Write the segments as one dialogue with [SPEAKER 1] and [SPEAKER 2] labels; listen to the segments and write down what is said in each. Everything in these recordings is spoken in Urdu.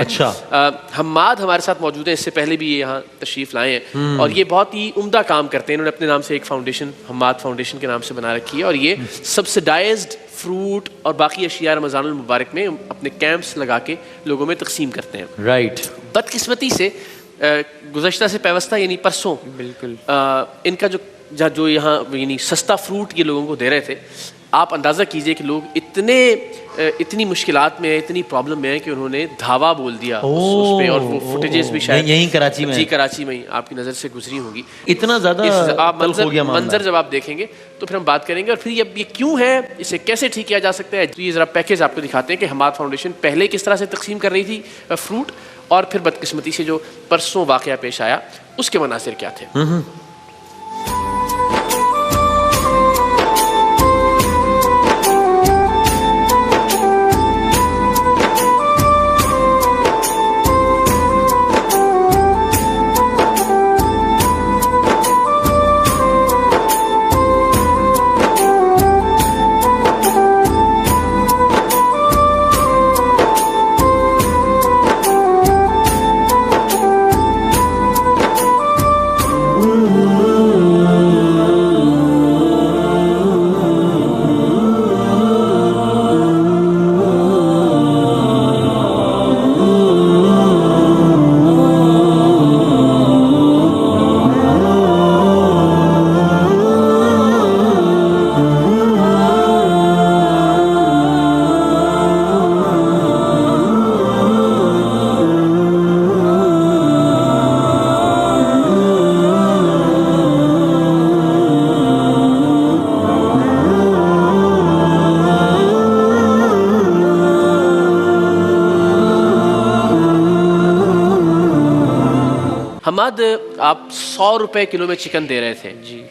[SPEAKER 1] اچھا
[SPEAKER 2] حماد ہمارے ساتھ موجود ہیں, اس سے پہلے بھی یہ یہاں تشریف لائے ہیں اور یہ بہت ہی عمدہ کام کرتے ہیں. انہوں نے اپنے نام سے ایک فاؤنڈیشن حماد فاؤنڈیشن کے نام سے بنا رکھی ہے اور یہ سبسڈائزڈ فروٹ اور باقی اشیاء رمضان المبارک میں اپنے کیمپس لگا کے لوگوں میں تقسیم کرتے ہیں.
[SPEAKER 1] رائٹ.
[SPEAKER 2] بدقسمتی سے گزشتہ سے پیوستہ یعنی پرسوں
[SPEAKER 3] بالکل
[SPEAKER 2] ان کا جو یہاں یعنی سستا فروٹ یہ لوگوں کو دے رہے تھے, آپ اندازہ کیجئے کہ لوگ اتنی مشکلات میں ہیں, اتنی پرابلم میں ہیں کہ انہوں نے دھاوا بول دیا اس پہ, اور وہ فوٹیجز بھی شاید
[SPEAKER 1] یہیں کراچی میں,
[SPEAKER 2] جی کراچی میں آپ کی نظر سے گزری ہوگی.
[SPEAKER 1] اتنا زیادہ
[SPEAKER 2] منظر جب آپ دیکھیں گے تو پھر ہم بات کریں گے. اور پھر یہ کیوں ہے, اسے کیسے ٹھیک کیا جا سکتا ہے, یہ ذرا پیکیج آپ کو دکھاتے ہیں کہ حماد فاؤنڈیشن پہلے کس طرح سے تقسیم کر رہی تھی فروٹ, اور پھر بدقسمتی سے جو پرسوں واقعہ پیش آیا اس کے مناظر کیا تھے. حماد, آپ 100 روپے کلو میں چکن دے رہے تھے
[SPEAKER 3] جی,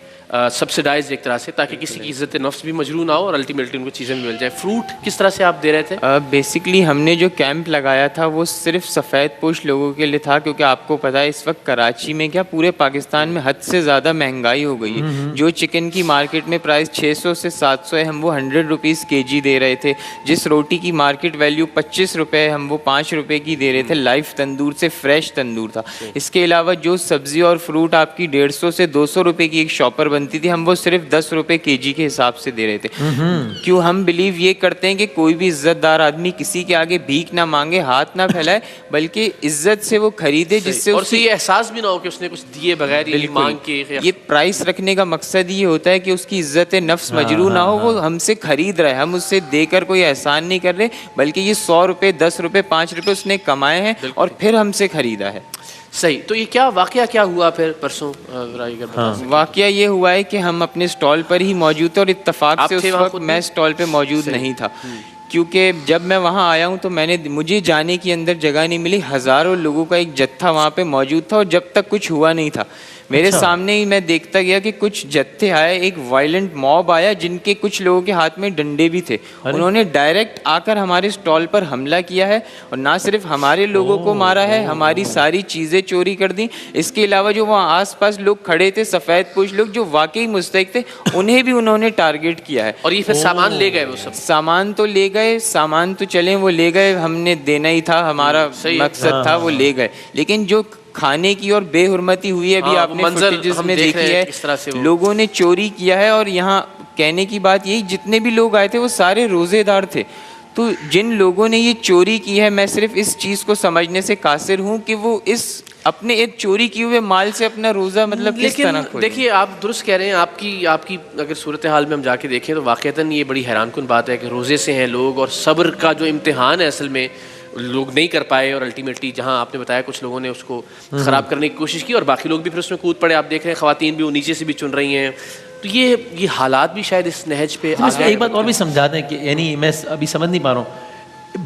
[SPEAKER 2] سبسڈائز ایک طرح سے, تاکہ کسی کی عزت نفس بھی مجروح نہ ہو اور الٹیمیٹلی ان کو چیزیں بھی مل جائیں. فروٹ کس طرح سے آپ دے رہے تھے؟
[SPEAKER 3] بیسکلی ہم نے جو کیمپ لگایا تھا وہ صرف سفید پوش لوگوں کے لیے تھا, کیونکہ آپ کو پتہ ہے اس وقت کراچی میں کیا پورے پاکستان میں حد سے زیادہ مہنگائی ہو گئی ہے. جو چکن کی مارکیٹ میں پرائس 600 سے 700 ہے, ہم وہ 100 روپیز کے جی دے رہے تھے. جس روٹی کی مارکیٹ ویلیو 25 روپے ہے, ہم وہ 5 روپے کی دے رہے تھے. لائف تندور سے فریش تندور تھا. اس کے علاوہ جو سبزی اور فروٹ آپ کی 150 سے 200 روپے کی ایک شاپر بنتی تھی, ہم وہ صرف 10 روپے کے جی کے حساب سے دے رہے تھے. کیوں ہم بلیو یہ کرتے ہیں کہ کوئی بھی عزت دار آدمی کسی کے آگے بھیک نہ مانگے, ہاتھ نہ پھیلائے, بلکہ عزت سے وہ خریدے, جس سے
[SPEAKER 2] اور یہ احساس بھی نہ ہو کہ اس نے کچھ دیے بغیر یہ مانگ کے.
[SPEAKER 3] یہ پرائس رکھنے کا مقصد یہ ہوتا ہے کہ اس کی عزت نفس مجروح نہ ہو, وہ ہم سے خرید رہا ہے, ہم اس سے دے کر کوئی احسان نہیں کر رہے, بلکہ یہ 100 روپے 10 روپے 5 روپے اس نے کمائے ہیں اور پھر ہم سے خریدا ہے.
[SPEAKER 2] صحیح. تو یہ کیا واقعہ کیا ہوا پھر پرسوں؟
[SPEAKER 3] واقعہ یہ ہوا ہے کہ ہم اپنے سٹال پر ہی موجود تھے, اور اتفاق سے اس وقت میں سٹال پہ موجود نہیں تھا, کیونکہ جب میں وہاں آیا ہوں تو مجھے جانے کی اندر جگہ نہیں ملی. ہزاروں لوگوں کا ایک جتھا وہاں پہ موجود تھا, اور جب تک کچھ ہوا نہیں تھا میرے سامنے ہی میں دیکھتا گیا کہ کچھ جتھے آئے, ایک وائلنٹ موب آیا جن کے کچھ لوگوں کے ہاتھ میں ڈنڈے بھی تھے. انہوں نے ڈائریکٹ آ کر ہمارے سٹال پر حملہ کیا ہے, اور نہ صرف ہمارے لوگوں کو مارا ہے, ہماری ساری چیزیں چوری کر دیں. اس کے علاوہ جو وہاں آس پاس لوگ کھڑے تھے, سفید پوش لوگ جو واقعی مستحق تھے, انہیں بھی انہوں نے ٹارگٹ کیا ہے.
[SPEAKER 2] اور یہ پھر سامان لے گئے, وہ سب
[SPEAKER 3] سامان تو لے گئے, سامان تو چلیں وہ لے گئے, ہم نے دینا ہی تھا, ہمارا مقصد تھا, وہ لے گئے. لیکن جو کھانے کی اور بے حرمتی ہوئی ہے, ابھی آپ نے فوٹیجز میں دیکھی ہے, لوگوں نے چوری کیا ہے. اور یہاں کہنے کی بات یہی, جتنے بھی لوگ آئے تھے وہ سارے روزے دار تھے. تو جن لوگوں نے یہ چوری کی ہے, میں صرف اس چیز کو سمجھنے سے قاصر ہوں کہ وہ اس اپنے ایک چوری کیے ہوئے مال سے اپنا روزہ مطلب کس طرح کھولیں.
[SPEAKER 2] دیکھیے آپ درست کہہ رہے ہیں, آپ کی اگر صورتحال میں ہم جا کے دیکھیں تو واقعتاً یہ بڑی حیران کن بات ہے کہ روزے سے ہیں لوگ, اور صبر کا جو امتحان ہے اصل میں لوگ نہیں کر پائے, اور الٹیمیٹلی جہاں آپ نے بتایا کچھ لوگوں نے اس کو خراب کرنے کی کوشش کی, اور باقی لوگ بھی پھر اس میں کود پڑے. آپ دیکھ رہے ہیں خواتین بھی وہ نیچے سے بھی چن رہی ہیں. تو یہ حالات بھی شاید اس نہج پہ
[SPEAKER 1] ایک بات اور بھی سمجھا دیں کہ یعنی میں ابھی سمجھ نہیں پا رہا ہوں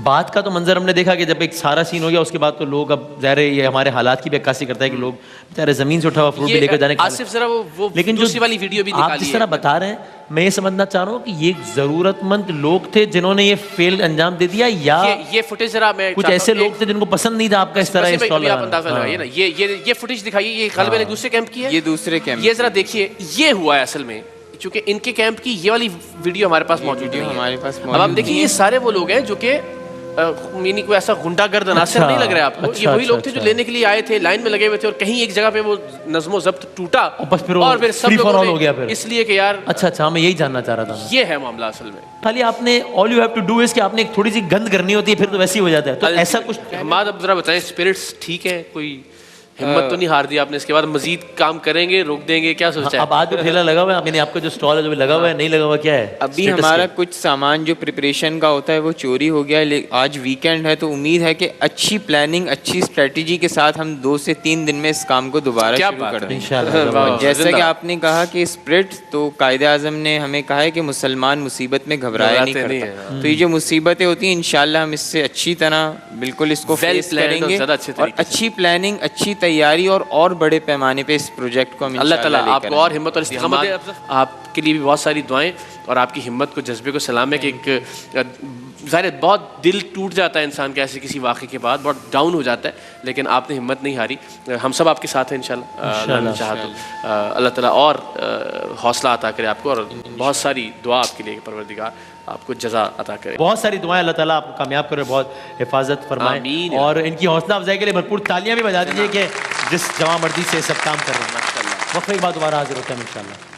[SPEAKER 1] بات کا. تو منظر ہم نے دیکھا کہ جب ایک سارا سین ہو گیا, اس کے بعد تو لوگ اب ظاہر ہے یہ ہمارے حالات کی بھی عکاسی کرتا ہے کہ لوگ بیچارے زمین سے اٹھا ہوا فروٹ بھی لے کر جانے.
[SPEAKER 2] آصف ذرا وہ لیکن دوسری والی ویڈیو بھی نکالی ہے.
[SPEAKER 1] آپ جس طرح بتا رہے ہیں, میں یہ سمجھنا چاہ رہا ہوں کہ یہ ضرورت مند لوگ تھے جنہوں نے یہ فیل انجام دے دیا, یا
[SPEAKER 2] یہ فوٹیج ذرا میں
[SPEAKER 1] کچھ ایسے لوگ تھے جن کو پسند نہیں تھا آپ کا اس طرح اسٹال لگانا.
[SPEAKER 2] یہ فوٹیج دکھائیے, یہ غالباً ایک دوسرے کیمپ کی ہے,
[SPEAKER 3] یہ دوسرے کیمپ.
[SPEAKER 2] یہ ذرا دیکھیے, یہ ہوا ہے اصل میں, چونکہ ان کے کیمپ کی یہ والی ویڈیو ہمارے پاس موجود ہے.
[SPEAKER 3] ہمارے پاس
[SPEAKER 2] اب آپ دیکھیے, یہ سارے وہ لوگ ہیں جو کہ یعنی کوئی ایسا غنڈہ گرد عناصر نہیں لگ رہا ہے آپ کو. یہ وہی لوگ تھے جو لینے کے لیے آئے تھے, لائن میں لگے ہوئے تھے, اور کہیں ایک جگہ پہ وہ نظم و ضبط ٹوٹا اور پھر سب لوگوں نے اس لیے کہ یار
[SPEAKER 1] اچھا میں یہی جاننا چاہ رہا تھا.
[SPEAKER 2] یہ ہے معاملہ اصل میں.
[SPEAKER 1] خالی آپ نے all you have to do is کہ آپ نے ایک تھوڑی سی گند کرنی ہوتی ہے, پھر تو ویسے ہی ہو جاتا ہے. تو ایسا کچھ
[SPEAKER 2] حماد اب ذرا بتائیں, اسپرٹس ٹھیک ہے, کوئی ہمت تو نہیں ہار دی آپ نے, اس کے بعد مزید کام کریں گے, روک دیں گے, کیا سوچا ہے؟
[SPEAKER 1] اب آج جو ٹھیلا لگا ہوا ہے, یعنی آپ کا جو اسٹال ہے جو لگا ہوا ہے, نہیں لگا ہوا, کیا ہے
[SPEAKER 3] ابھی ہمارا کچھ سامان جو پریپریشن کا ہوتا ہے وہ چوری ہو گیا ہے. آج ویکینڈ ہے تو امید ہے کہ اچھی پلاننگ, اچھی اسٹریٹجی کے ساتھ ہم 2 سے 3 دن میں اس کام کو دوبارہ شروع کر دیں انشاءاللہ. جیسا کہ آپ نے کہا کہ اسپرٹ, تو قائد اعظم نے ہمیں کہا ہے کہ مسلمان مصیبت میں گھبرایا نہیں کرتا. تو یہ جو مصیبتیں ہوتی ہیں انشاءاللہ ہم اس سے اچھی طرح بالکل اس کو فیس کریں گے, اور اچھی پلاننگ, اچھی تیاری اور بڑے پیمانے پہ اس پروجیکٹ کو ہم
[SPEAKER 2] اللہ تعالیٰ آپ کو اور ہمت اور استقامت. آپ کے لیے بھی بہت ساری دعائیں, اور آپ کی ہمت کو, جذبے کو سلام ہے کہ ایک ظاہر بہت دل ٹوٹ جاتا ہے انسان کے ایسے کسی واقعے کے بعد, بہت ڈاؤن ہو جاتا ہے, لیکن آپ نے ہمت نہیں ہاری. ہم سب آپ کے ساتھ ہیں انشاءاللہ. اللہ نے چاہا تو اللہ تعالیٰ اور حوصلہ عطا کرے آپ کو, اور بہت ساری دعا آپ کے لیے پروردگار آپ کو جزا عطا کرے.
[SPEAKER 1] بہت ساری دعائیں, اللہ تعالیٰ آپ کو کامیاب کرے, بہت حفاظت فرمائے, اور ان کی حوصلہ افزائی کے لیے بھرپور تالیاں بھی بجا دیجیے کہ جس جوان مردی سے سب کام کر رہے ہیں. وقفے کے بعد دوبارہ حاضر ہوتے ہیں انشاءاللہ.